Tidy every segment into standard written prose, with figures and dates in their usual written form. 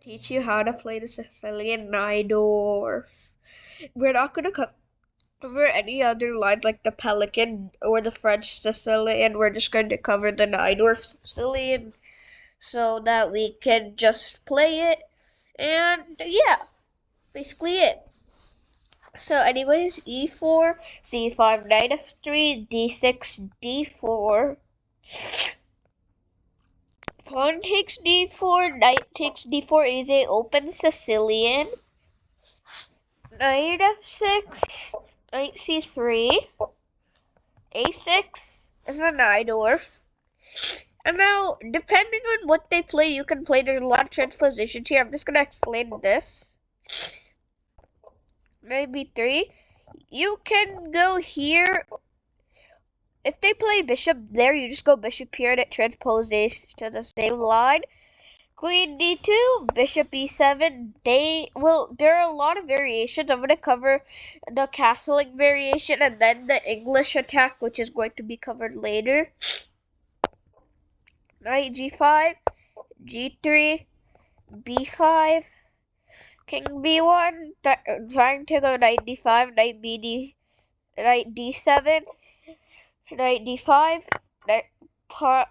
teach you how to play the Sicilian Najdorf. We're not going to cover any other lines like the Pelican or the French Sicilian. We're just going to cover the Najdorf Sicilian so that we can just play it. And yeah, basically it. So anyways, e4, c5, knight f3, d6, d4. Pawn takes d4, knight takes d4 is a open Sicilian. Knight f6, knight c3, a6 is a Najdorf. And now, depending on what they play, you can play. There's a lot of transpositions here. I'm just going to explain this. Knight b3. You can go here. If they play bishop there, you just go bishop here and it transposes to the same line. Queen d2, bishop e7. There are a lot of variations. I'm going to cover the castling variation and then the English attack, which is going to be covered later. Knight g5, g3, b5, king b1, trying to go knight d5, knight d7, knight d5,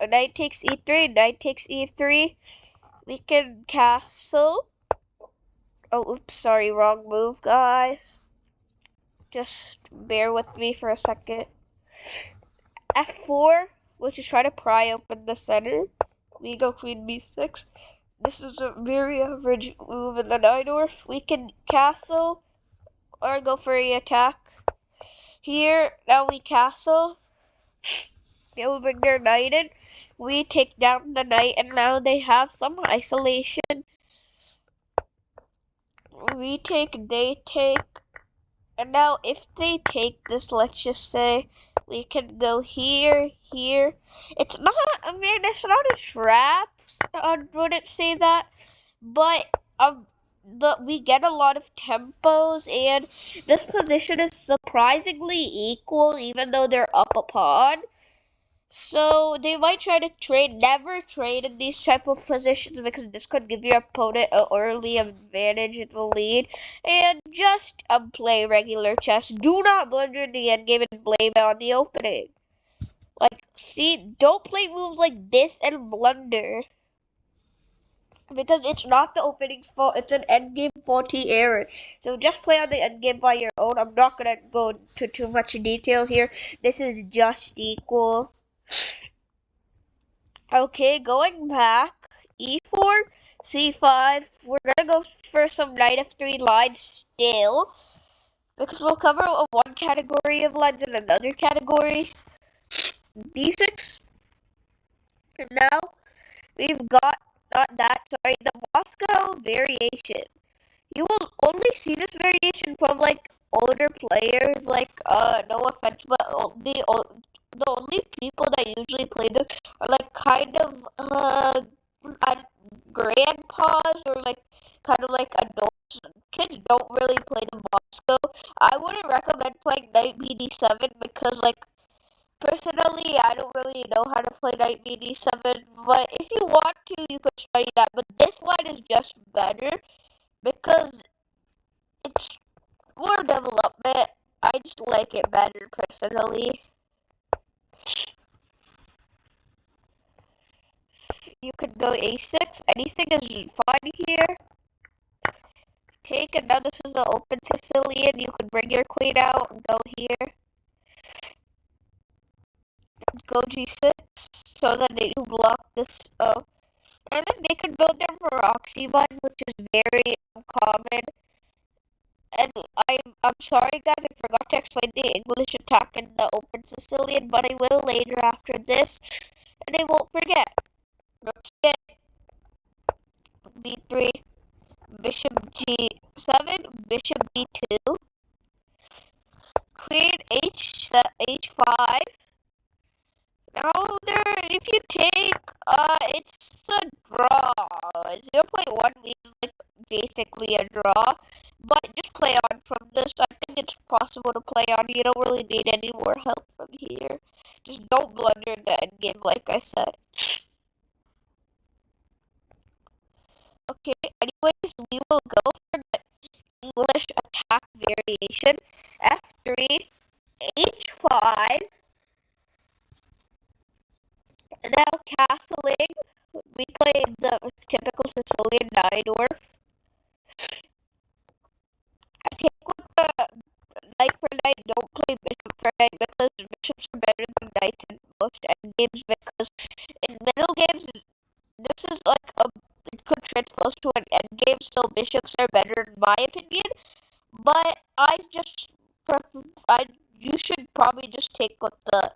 knight takes e3, knight takes e3. We can castle. Oh, oops, sorry, wrong move, guys. Just bear with me for a second. f4, which is try to pry open the center. We go queen b6. This is a very average move in the Najdorf. We can castle or go for the attack. Here, now we castle. They will bring their knight in. We take down the knight, and now they have some isolation. We take, they take. And now if they take this, let's just say, we can go here, here. It's not, it's not a trap, I wouldn't say that. But, we get a lot of tempos, and this position is surprisingly equal, even though they're up a pawn. So they might try to trade, never trade in these type of positions because this could give your opponent an early advantage in the lead. And just play regular chess. Do not blunder in the endgame and blame it on the opening. Like, see, don't play moves like this and blunder. Because it's not the opening's fault, it's an endgame faulty error. So just play on the endgame by your own. I'm not going to go into too much detail here. This is just equal. Okay, going back, e4, c5, we're gonna go for some knight f3 lines still, because we'll cover one category of lines in another category. d6, and now we've got, the Moscow variation. You will only see this variation from, like, older players, like, no offense, but the only people that usually play this are like kind of grandpas or like kind of like adults. Kids don't really play the Moscow. I wouldn't recommend playing knight bd7 because, like, personally I don't really know how to play knight bd7, but if you want to, you could study that. But this line is just better because it's more development. I just like it better personally. You could go a6. Anything is fine here. Take, and now this is the open Sicilian. You could bring your queen out and go here. Go g6 so that they do block this. And then they could build their proxy button, which is very uncommon. And I'm sorry guys, I forgot to explain the English attack in the open Sicilian, but I will later after this, and I won't forget. Rook c8, b3, bishop g7, bishop b2, queen h5. Now if you take, it's a draw. 0.1 means like basically a draw, but just play on from this. I think it's possible to play on. You don't really need any more help from here. Just don't blunder in the endgame, like I said. Okay, anyways, we will go for the English attack variation. F3, H5. Now castling, we played the typical Sicilian Najdorf. I think with the knight for knight, don't play bishop for knight because bishops are better than knights in most endgames, because in middle games, this is like it could transpose to an endgame, so bishops are better in my opinion. But you should probably just take with the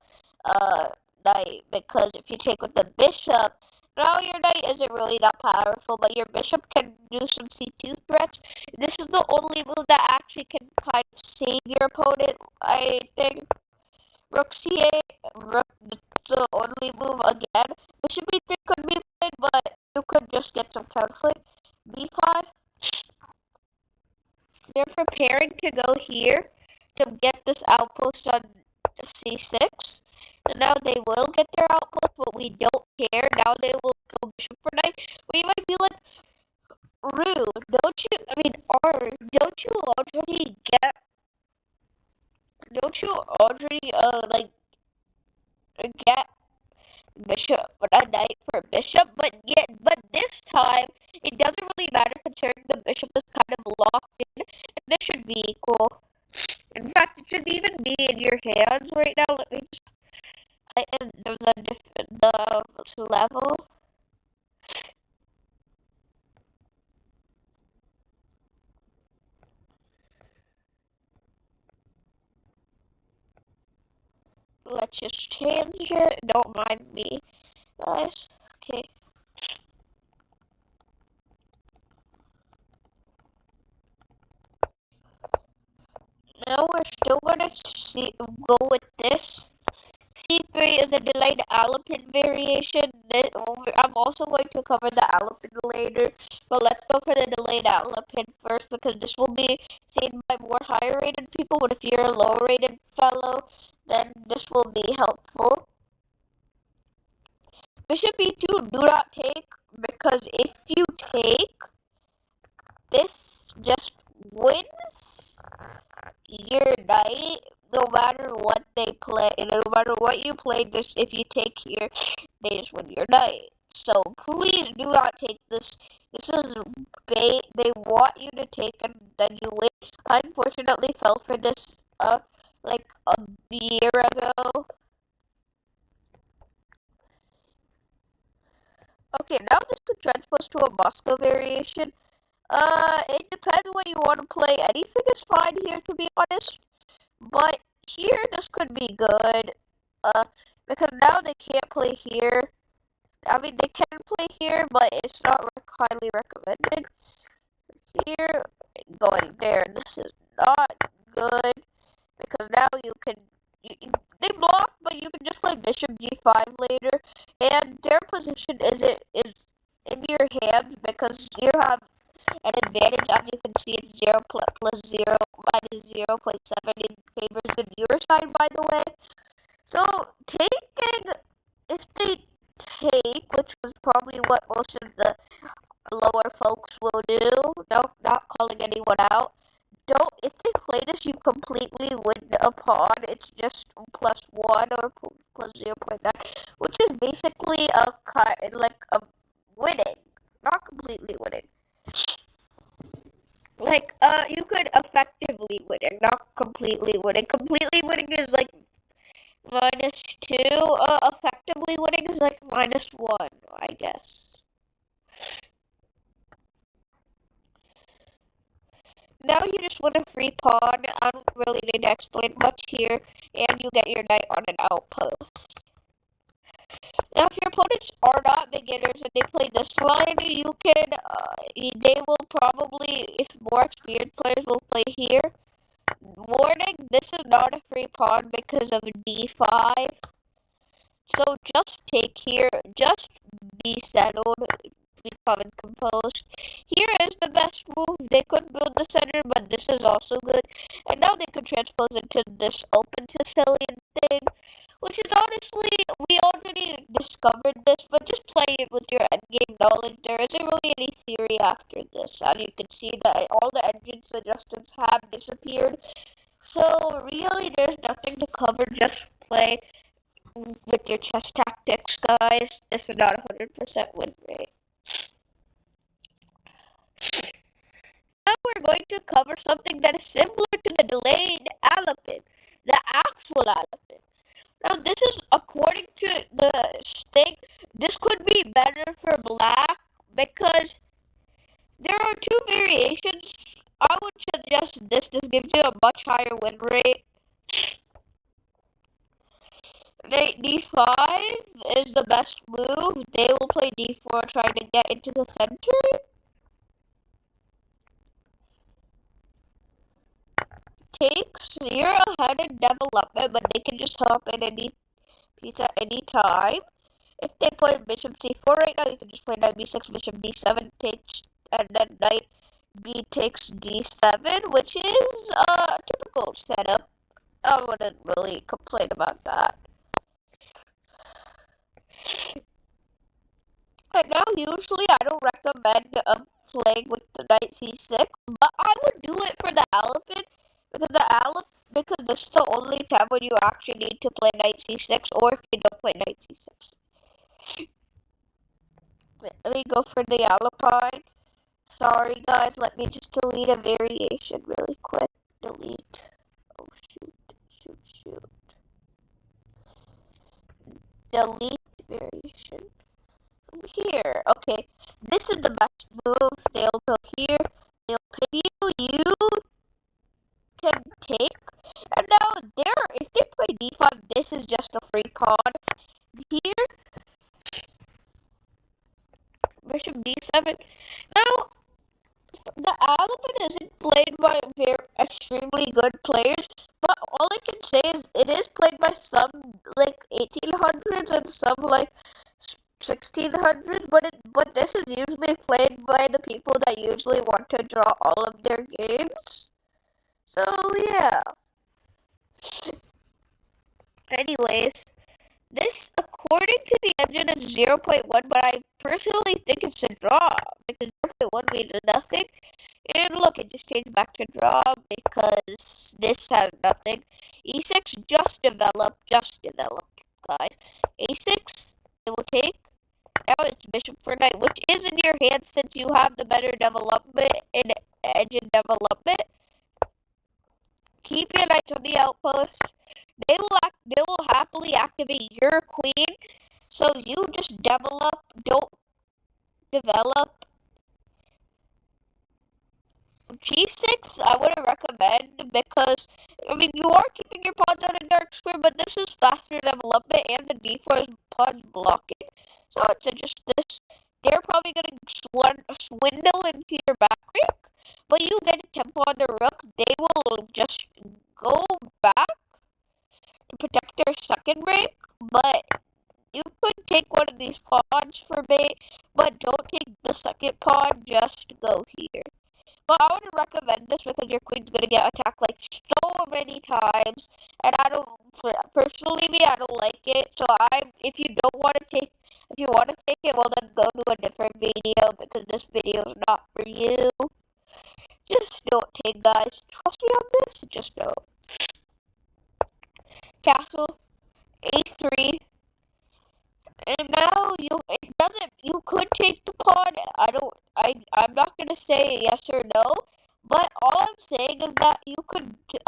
knight, because if you take with the bishop, now your knight isn't really that powerful, but your bishop can do some C2 threats. This is the only move that actually can kind of save your opponent, I think. Rook C8, rook, the only move again. Bishop B3 could be played, but you could just get some counterplay. B5. They're preparing to go here to get this outpost on C6. And now they will get their outpost, but we don't care. Now they will go bishop for knight. We might be like, rude, don't you, I mean, R, don't you already get bishop, but a knight for bishop, but this time, it doesn't really matter considering the bishop is kind of locked in, and this should be equal. In fact, it should even be in your hands right now. Let me just heighten the level. Let's just change it. Don't mind me, guys. Okay. Now we're still gonna go with this. C3 is a delayed Alapin variation. I'm also going to cover the Alapin later, but let's go for the delayed Alapin first because this will be seen by more higher rated people, but if you're a low rated fellow, then this will be helpful. Bishop E2, do not take, because if you take, this just wins your knight. No matter what they play, no matter what you play, this if you take here, they just win your knight. So please do not take this. This is bait. They want you to take and then you win. I unfortunately fell for this like a year ago. Okay, now this could transpose to a Moscow variation. It depends what you want to play. Anything is fine here, to be honest. But here, this could be good. Because now they can't play here. I mean, they can play here, but it's not highly recommended. Here, going there, this is not good. Because now they block, but you can just play bishop g5 later. And their position is in your hands because you have an advantage. As you can see, it's 0 plus 0 minus 0.7 in favors in your side, by the way. So, if they take, which was probably what most of the lower folks will do, not calling anyone out, if they play this, you completely win a pawn. It's just +1 or plus 0.9, which is basically a winning, not completely winning. Like, you could effectively win it, not completely winning. Completely winning is like -2. Effectively winning is like -1, I guess. Now you just win a free pawn. I don't really need to explain much here, and you get your knight on an outpost. Now, if your opponents are not beginners and they play this line, they will probably, if more experienced players will play here. Warning, this is not a free pawn because of d5. So just take here, just be settled, be calm and composed. Here is the best move. They could build the center, but this is also good. And now they could transpose into this open Sicilian thing, Which is honestly, we already discovered this, but just play it with your endgame knowledge. There isn't really any theory after this. As you can see that all the engine suggestions have disappeared. So really, there's nothing to cover. Just play with your chess tactics, guys. This is not 100% win rate. Now we're going to cover something that is similar to the delayed elephant, the actual elephant. Now this is according to the thing. This could be better for black because there are two variations. I would suggest this. This gives you a much higher win rate. Knight d5 is the best move. They will play d4 trying to get into the center. Takes, you're ahead in development, but they can just hop in any piece at any time. If they play bishop c4 right now, you can just play knight b6, bishop d7 takes, and then knight b takes d7, which is a typical setup. I wouldn't really complain about that. And now, usually, I don't recommend playing with the knight c6, but I would do it for the elephant because this is the only time when you actually need to play knight c6, or if you don't play knight c6. Let me go for the alpine. Sorry guys, let me just delete a variation really quick. Delete. Oh shoot. Delete variation. Here. Okay. This is the best move. They'll go here. They'll pin you. You can take. And now if they play d5, this is just a free pawn. Here. Bishop d7. Now the elephant isn't played by extremely good players, but all I can say is it is played by some like 1800s and some like 1600s, but this is usually played by the people that usually want to draw all of their games. So yeah. Anyways, this according to the engine is 0.1, but I personally think it's a draw because 0.1 means nothing. And look, it just changed back to draw because this has nothing. E6 just developed, guys. A6, it will take. Now it's bishop for knight, which is in your hand since you have the better development in engine development. Keep your knights on the outpost. They will happily activate your queen. So you just develop, don't develop. G6, I wouldn't recommend because, I mean, you are keeping your pawns on a dark square, but this is faster development and the d4 is pawns blocking. So it's just this. They're probably going to swindle into your back rank, but you get a tempo on the rook. They will just go back to protect their second rank, but you could take one of these pawns for bait, but don't take the second pawn, just go here. But I would recommend this because your queen's gonna get attacked like so many times, and I don't like it. So if you want to take it, well then go to a different video because this video is not for you. Just don't take, guys. Trust me on this. Just don't. Castle, A3. And now you could take the pawn. I'm not gonna say yes or no, but all I'm saying is that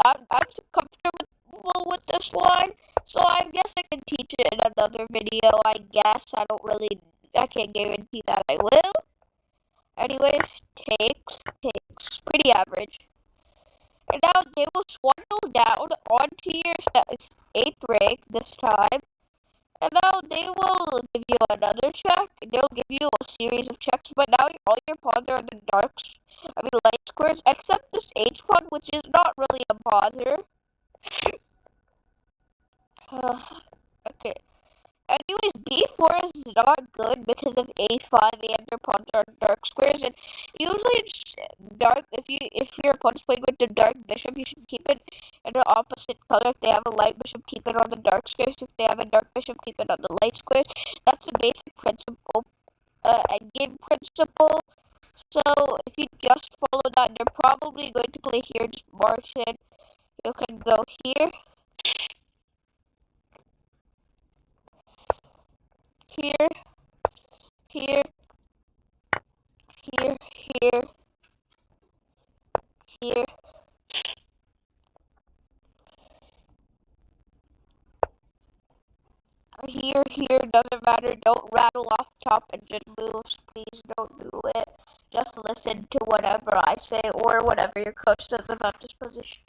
I'm comfortable with this one, so I guess I can teach it in another video, I guess. I can't guarantee that I will. Anyways, takes, pretty average. And now they will swindle down onto your 8th rank this time. And now they will give you another check. They'll give you a series of checks, but now all your pawns are in the light squares, except this H pawn, which is not really a bother. Okay. Anyways, B4 is not good because of A5 and their pawns are dark squares, and usually it's dark. If your opponent's playing with the dark bishop, you should keep it in the opposite color. If they have a light bishop, keep it on the dark squares. If they have a dark bishop, keep it on the light squares. That's the basic principle, endgame principle. So if you just follow that, they're probably going to play here. Just march in. You can go here, here, here, here, here, here. Here, doesn't matter. Don't rattle off top engine moves. Please don't do it. Just listen to whatever I say or whatever your coach says about this position.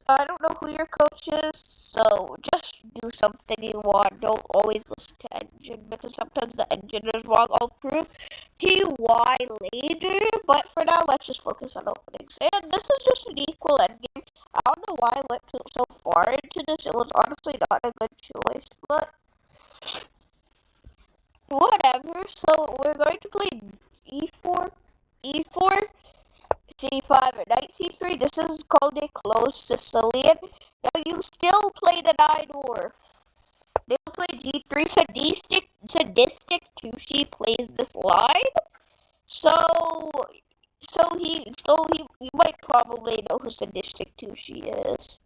I don't know who your coach is, so just do something you want. Don't always listen to engine because sometimes the engine is wrong. I'll prove to you why later, but for now, let's just focus on openings. And this is just an equal endgame. I don't know why I went so far into this. It was honestly not a good choice, but whatever. So we're going to play e4, e4, c5, and knight c3. This is called a closed Sicilian. Now you still play the Najdorf. They'll play g3. Sadistic Tushi plays this line. You might probably know who Sadistic Tushi is.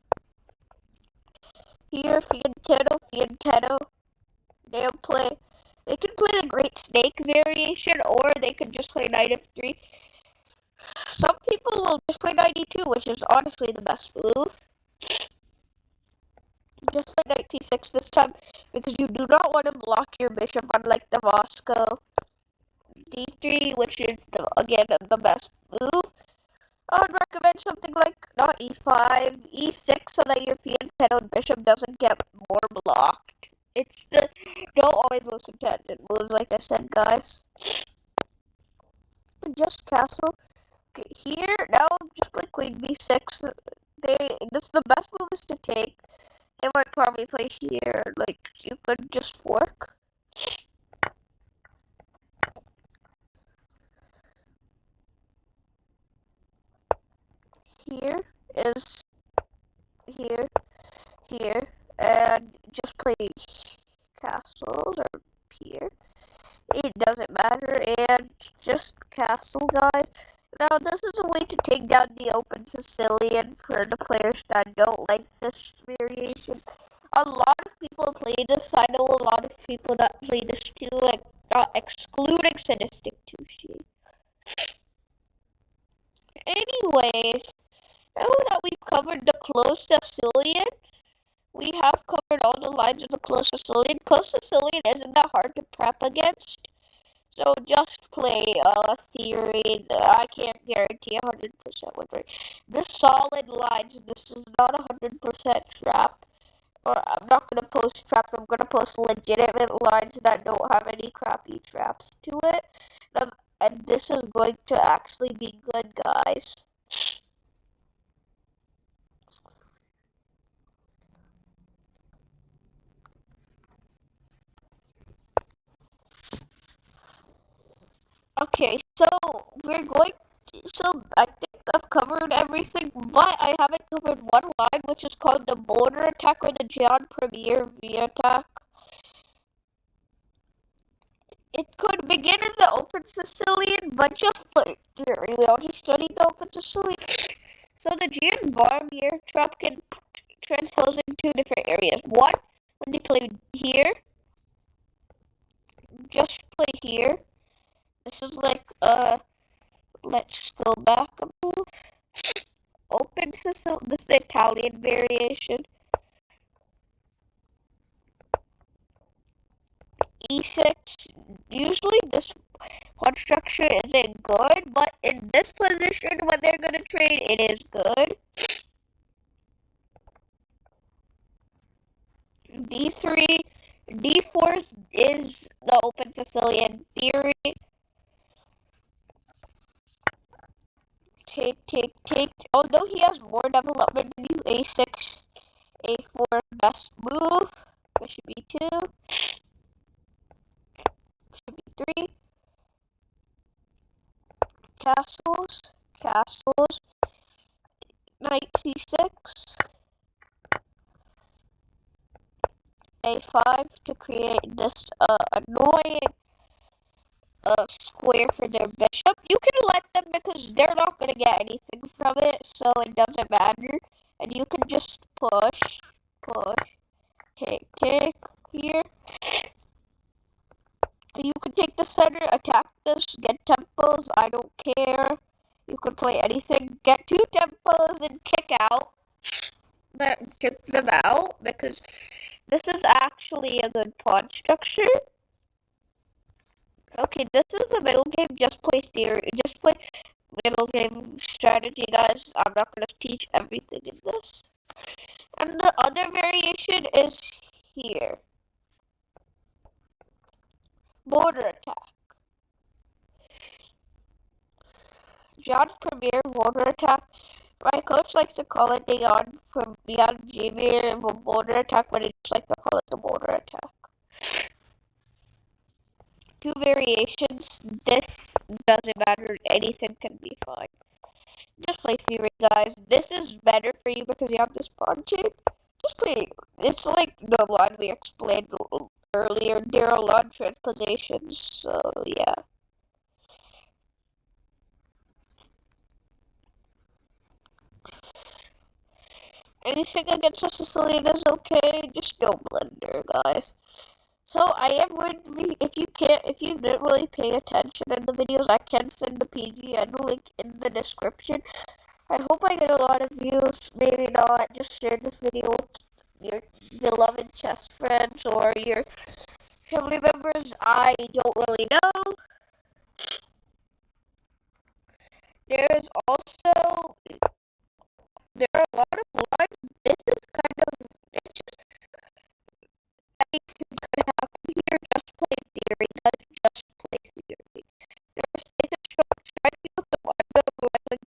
Here, Fianteno. They can play the Great Snake variation, or they could just play Knight f3. Some people will just play Knight e2, which is honestly the best move. Just play Knight c6 this time, because you do not want to block your bishop, unlike the Moscow. d3, which is, again, the best move. I would recommend something like not e5, e6, so that your fianchettoed bishop doesn't get more blocked. Don't always listen to engine moves, like I said, guys. Just castle. Okay, here, now just play queen b6. The best move is to take. They might probably play here, like, you could just fork. Here, and just play castles or here. It doesn't matter, and just castle, guys. Now, this is a way to take down the open Sicilian for the players that don't like this variation. A lot of people play this. I know a lot of people that play this too, like, excluding Sadistic Tushi. Anyways, now that we've covered the closed Sicilian, we have covered all the lines of the closed Sicilian. Closed Sicilian isn't that hard to prep against. So just play theory. I can't guarantee 100% win rate. The solid lines, this is not 100% trap. Or I'm not going to post traps. I'm going to post legitimate lines that don't have any crappy traps to it. And this is going to actually be good, guys. Okay, so I think I've covered everything, but I haven't covered one line, which is called the border attack or the Gian Premier V attack. It could begin in the open Sicilian, but just for theory, we already studied the open Sicilian. So the Gian Premier trap can transpose in two different areas. One, when they play here, just play here. This is like, let's go back a move. Open Sicilian, this is the Italian variation. E6, usually this pawn structure isn't good, but in this position, when they're going to trade, it is good. D3, D4 is the open Sicilian theory. Take. Although he has more development than you, A6, A4 best move. There should be 2. Should be 3. Castles. Castles. Knight c6. a5 to create this annoying square for their bishop. You can let them because they're not going to get anything from it, so it doesn't matter. And you can just push, take here. You can take the center, attack this, get temples, I don't care. You can play anything, get 2 temples and kick them out because this is actually a good pawn structure. Okay, this is the middle game, just play theory, just play middle game strategy, guys. I'm not going to teach everything in this. And the other variation is here. Border attack. John's Premier border attack. My coach likes to call it the Beyond Premier border attack, but I just like to call it the border attack. 2 variations. This doesn't matter. Anything can be fine. Just play theory, guys. This is better for you because you have this pawn chain. Just play. It's like the line we explained earlier. There are a lot of transpositions, so yeah. Anything against a Sicilian is okay. Just no blunder, guys. So I am going to be, if you didn't really pay attention in the videos, I can send the PGN link in the description. I hope I get a lot of views, maybe not. Just share this video with your beloved chess friends or your family members. I don't really know. There are a lot of lines. This is kind of, it's just, anything could happen here. Just play theory, guys. Just play theory. They can strike you with the window, like